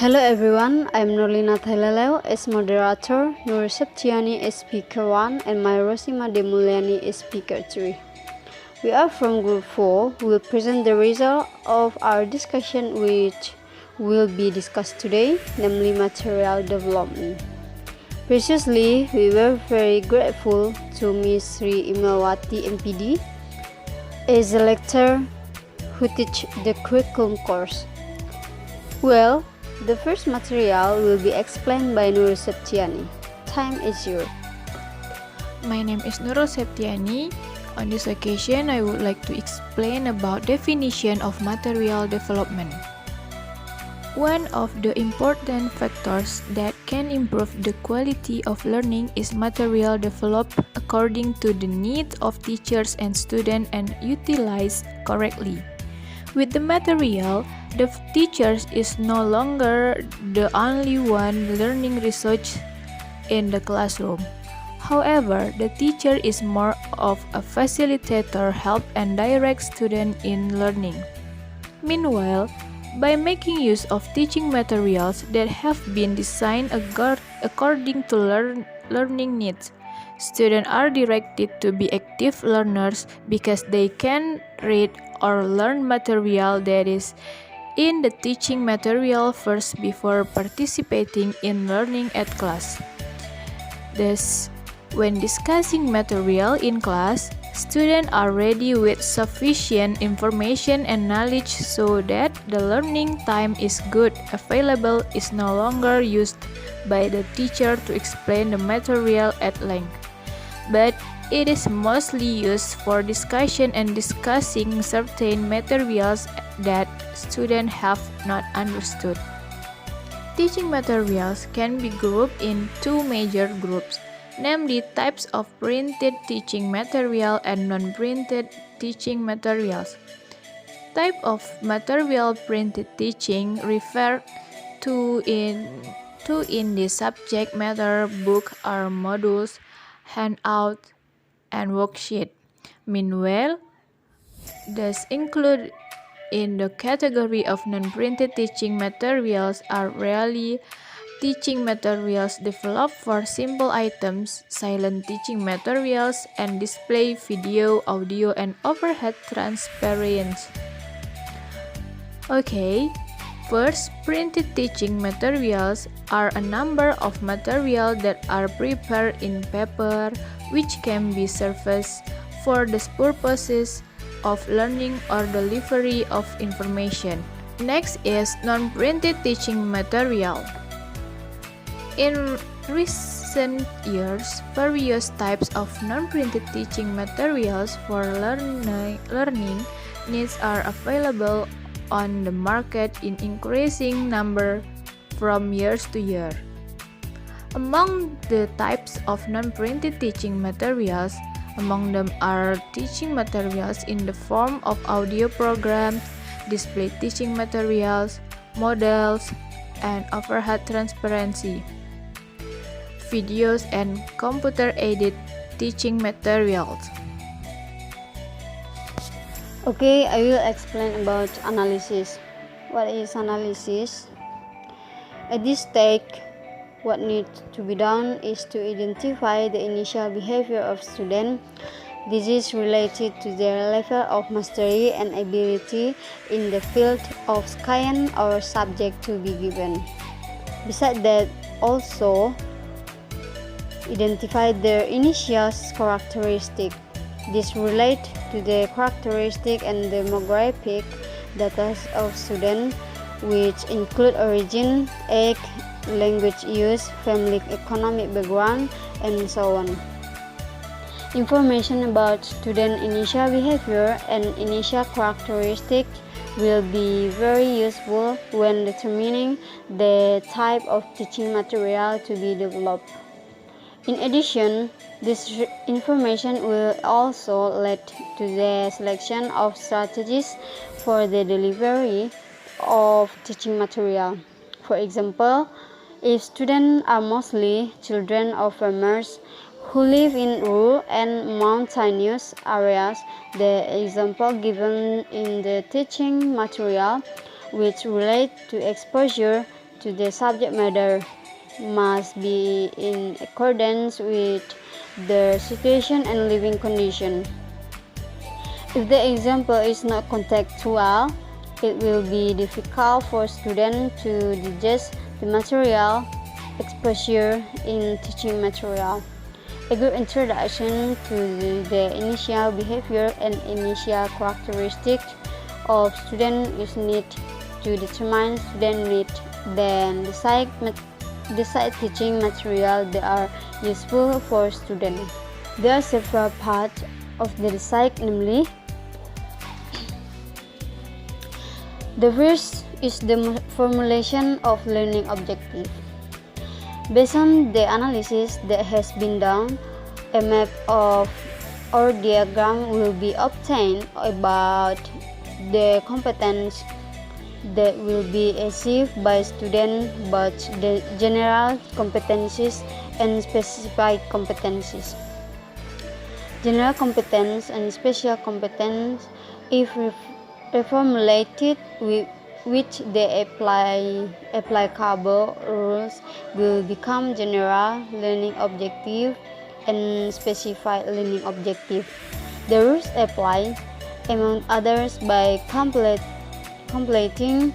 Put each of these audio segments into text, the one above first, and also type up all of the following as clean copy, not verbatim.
Hello everyone, I'm Nurlina Thailalew as moderator, Nur Septiani as speaker 1 and my Rosima Demuliani as speaker 3. We are from group 4 who will present the result of our discussion which will be discussed today, namely material development. Previously, we were very grateful to Ms. Sri Imawati MPD as a lecturer who teach the curriculum course. Well, the first material will be explained by Nurul Septiani. Time is yours. My name is Nurul Septiani. On this occasion, I would like to explain about definition of material development. One of the important factors that can improve the quality of learning is material developed according to the needs of teachers and students and utilized correctly. With the material, the teacher is no longer the only one learning research in the classroom. However, the teacher is more of a facilitator, help and direct students in learning. Meanwhile, by making use of teaching materials that have been designed according to learning needs, students are directed to be active learners because they can read or learn material that is in the teaching material first before participating in learning at class. Thus, when discussing material in class, students are ready with sufficient information and knowledge so that the learning time is good. Available is no longer used by the teacher to explain the material at length, but it is mostly used for discussion and discussing certain materials that students have not understood. Teaching materials can be grouped in two major groups, namely types of printed teaching material and non-printed teaching materials. Type of material printed teaching refer to in the subject matter book or modules, handout, and worksheet. Meanwhile, those included in the category of non-printed teaching materials are really teaching materials developed for simple items, silent teaching materials, and display video, audio, and overhead transparency. Okay, first, printed teaching materials are a number of materials that are prepared in paper, which can be surfaced for the purposes of learning or delivery of information. Next is non-printed teaching material. In recent years, various types of non-printed teaching materials for learning needs are available on the market in increasing number from years to year. Among the types of non-printed teaching materials, among them are teaching materials in the form of audio programs, display teaching materials, models, and overhead transparency, videos, and computer-aided teaching materials. Okay, I will explain about analysis. What is analysis? At this stage, what needs to be done is to identify the initial behavior of students. This is related to their level of mastery and ability in the field of science or subject to be given. Besides that, also identify their initial characteristic. This relates to the characteristic and demographic data of students, which include origin, age, language use, family economic background, and so on. Information about student initial behavior and initial characteristics will be very useful when determining the type of teaching material to be developed. In addition, this information will also lead to the selection of strategies for the delivery of teaching material. For example, if students are mostly children of farmers who live in rural and mountainous areas, the example given in the teaching material, which relate to exposure to the subject matter must be in accordance with the situation and living condition. If the example is not contextual, it will be difficult for students to digest the material exposure in teaching material. A good introduction to the initial behavior and initial characteristics of student is needed to determine student need, then decide teaching material that are useful for students. There are several parts of the decide, namely, the first is the formulation of learning objective. Based on the analysis that has been done, a map of or diagram will be obtained about the competence that will be achieved by students, both the general competencies and specific competencies. General competence and special competence, if reformulated with which the applicable rules, will become general learning objective and specified learning objective. The rules apply, among others, by completing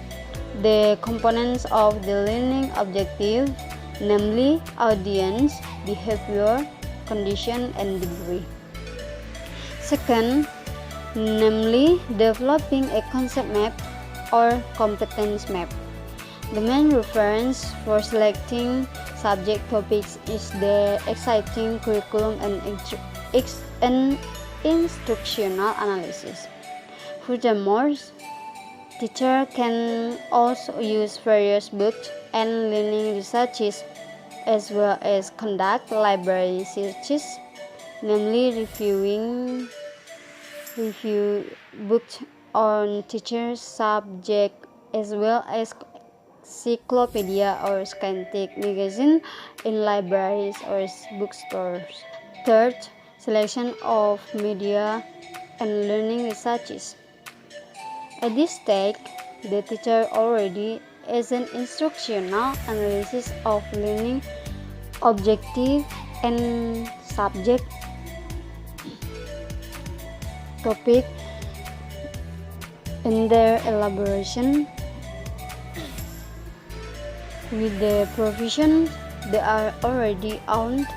the components of the learning objective, namely audience, behavior, condition, and degree. Second, namely developing a concept map or competence map. The main reference for selecting subject topics is the exciting curriculum and instructional analysis. Furthermore, teachers can also use various books and learning researches, as well as conduct library searches, namely review books on teachers' subject, as well as encyclopedia or scientific magazine in libraries or bookstores. Third, selection of media and learning researches. At this stage, the teacher already has an instructional analysis of learning objective and subject topic in their elaboration. With the provisions that are already owned,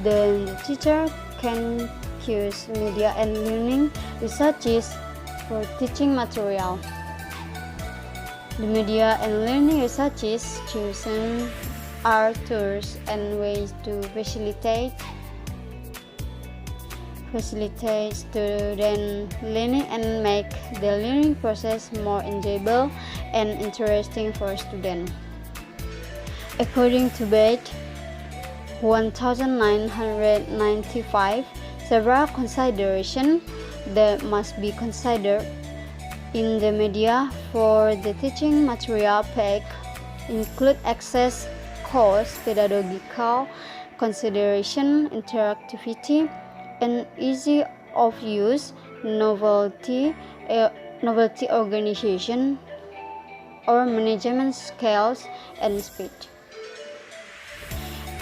then the teacher can use media and learning researches for teaching material. The media and learning researches chosen are tools and ways to facilitate student learning and make the learning process more enjoyable and interesting for students. According to Bate 1995, several considerations that must be considered in the media for the teaching material pack include access, cost, pedagogical consideration, interactivity, and ease of use, novelty organization or management skills, and speed.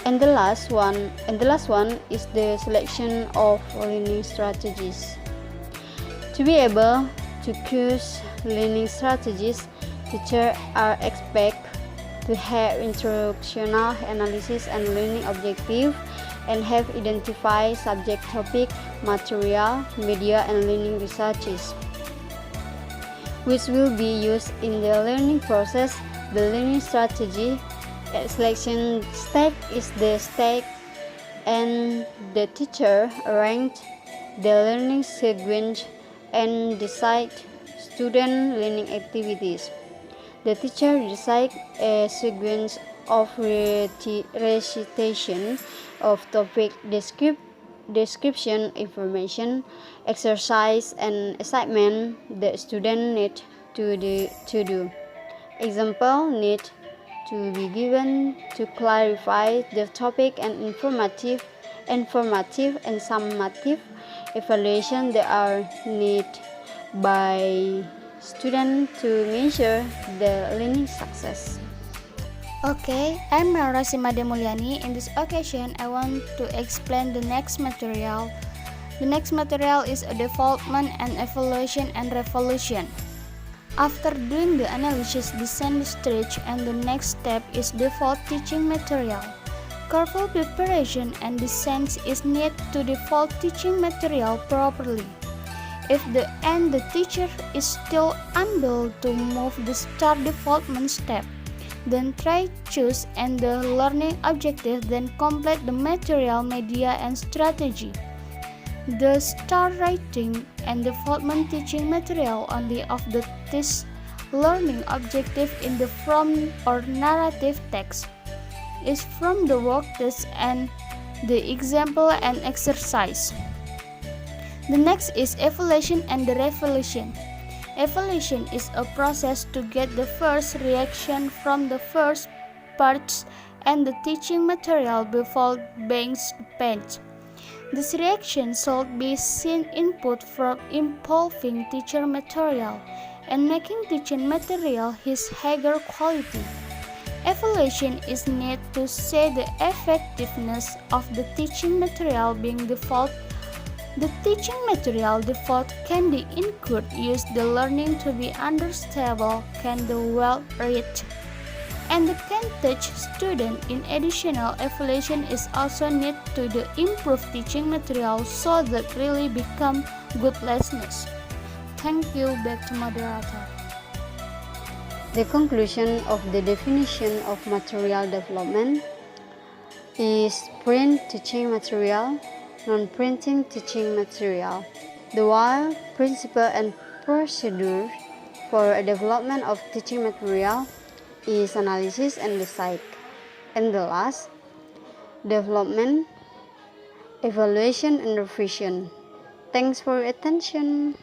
And the last one is the selection of learning strategies. To be able to choose learning strategies, teachers are expected to have instructional analysis and learning objective, and have identified subject, topic, material, media, and learning researches, which will be used in the learning process. The learning strategy selection step is the step, and the teacher arrange the learning sequence and decide student learning activities. The teacher decides a sequence of recitation of topic, description, information, exercise, and assignment that student need to do. Example need to be given to clarify the topic, and informative and summative evaluation that are needed by students to measure the learning success. Okay, I'm Rosima Demulyani. In this occasion, I want to explain the next material. The next material is a development and evaluation and revolution. After doing the analysis, design the stage, and the next step is develop teaching material. Careful preparation and design is needed to develop teaching material properly. If the teacher is still unable to move the start development step, then try choose and the learning objective, then complete the material, media and strategy. The start writing and development teaching material only of the this learning objective in the from or narrative text is from the work test and the example and exercise. The next is evaluation and the revolution. Evaluation is a process to get the first reaction from the first parts and the teaching material before being spent. This reaction should be seen input from improving teacher material and making teaching material his higher quality. Evaluation is needed to say the effectiveness of the teaching material being developed. The teaching material developed can be include use the learning to be understandable, can be well read, and the can teach student. In additional evaluation is also need to the improve teaching material so that really become good lessons. Thank you. Back to moderator. The conclusion of the definition of material development is print teaching material, non-printing teaching material. The while principle and procedure for a development of teaching material is analysis and design. And the last, development, evaluation and revision. Thanks for your attention.